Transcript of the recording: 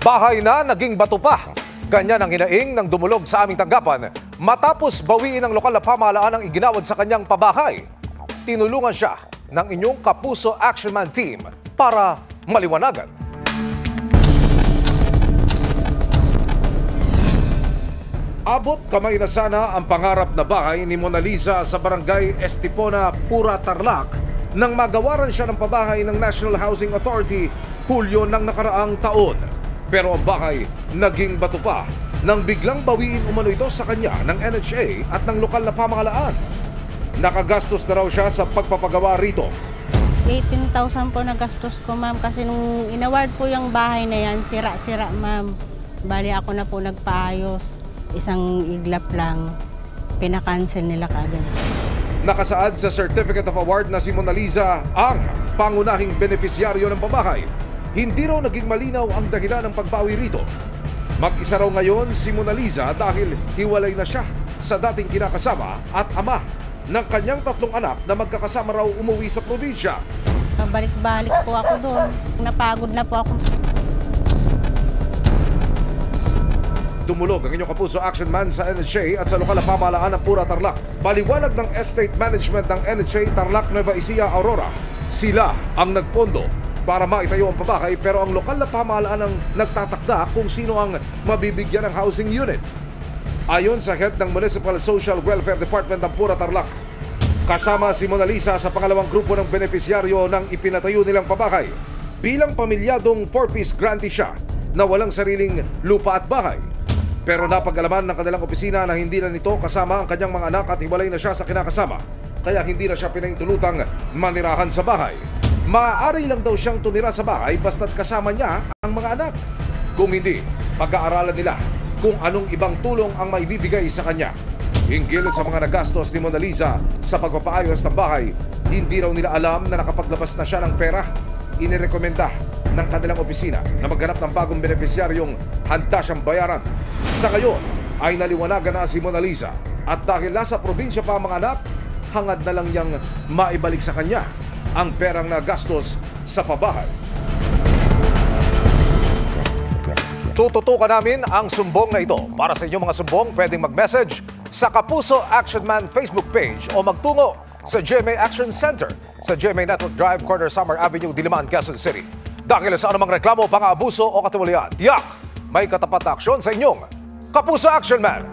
Bahay na naging bato pa. Ganyan ang hinaing ng dumulog sa aming tanggapan matapos bawiin ng lokal na pamahalaan ang iginawad sa kanyang pabahay. Tinulungan siya ng inyong Kapuso Action Man team para maliwanagan. Abot kamay na sana ang pangarap na bahay ni Mona Lisa sa barangay Estipona, Pura, Tarlac nang magawaran siya ng pabahay ng National Housing Authority Hulyo ng nakaraang taon. Pero ang bahay naging bato pa nang biglang bawiin umano ito sa kanya ng NHA at ng lokal na pamahalaan. Nakagastos na raw siya sa pagpapagawa rito. 18,000 po nagastos ko, ma'am, kasi nung inaward po yung bahay na yan, sira-sira, ma'am. Bali ako na po nagpaayos. Isang iglap lang, pinakancel nila kaagad. Nakasaad sa Certificate of Award na si Mona Lisa ang pangunahing benepisyaryo ng pabahay. Hindi raw naging malinaw ang dahilan ng pagbawi rito. Mag-isa raw ngayon si Mona Lisa dahil hiwalay na siya sa dating kinakasama at ama ng kanyang 3 anak na magkakasama raw umuwi sa probinsya. Balik-balik po ako doon. Napagod na po ako. Dumulog ang inyong Kapuso Action Man sa NHA at sa lokal na pamahalaan ng Pura, Tarlac. Paliwanag ng Estate Management ng NHA Tarlac, Nueva Ecija, Aurora. Sila ang nagpondo para maitayo ang pabahay pero ang lokal na pamahalaan ang nagtatakda kung sino ang mabibigyan ng housing unit. Ayon sa head ng Municipal Social Welfare Department ng Pura, Tarlac, kasama si Mona Lisa sa pangalawang grupo ng benepisyaryo ng ipinatayo nilang pabahay. Bilang pamilyadong 4-piece grantee siya na walang sariling lupa at bahay. Pero napag-alaman ng kanilang opisina na hindi na nito kasama ang kanyang mga anak at hiwalay na siya sa kinakasama. Kaya hindi na siya pinaintulutang manirahan sa bahay. Maaari lang daw siyang tumira sa bahay basta't kasama niya ang mga anak. Kung hindi, pag-aaralan nila kung anong ibang tulong ang maibibigay sa kanya. Hinggil sa mga nagastos ni Mona Lisa sa pagpapaayos ng bahay, hindi raw nila alam na nakapaglabas na siya ng pera. Inirekomenda ng kanilang opisina na maghanap ng bagong benepisyaryong handa siyang bayaran. Sa ngayon ay naliwanagan na si Mona Lisa at dahil nasa probinsya pa ang mga anak, hangad na lang niyang maibalik sa kanya ang perang nagastos sa pabahay. Tututukan namin ang sumbong na ito. Para sa inyong mga sumbong, pwedeng mag-message sa Kapuso Action Man Facebook page o magtungo sa GMA Action Center sa GMA Network Drive, Corner Summer Avenue, Diliman, Quezon City. Dahil sa anumang reklamo, pang-aabuso o katiwalian, tiyak may katapat na aksyon sa inyong Kapuso Action Man.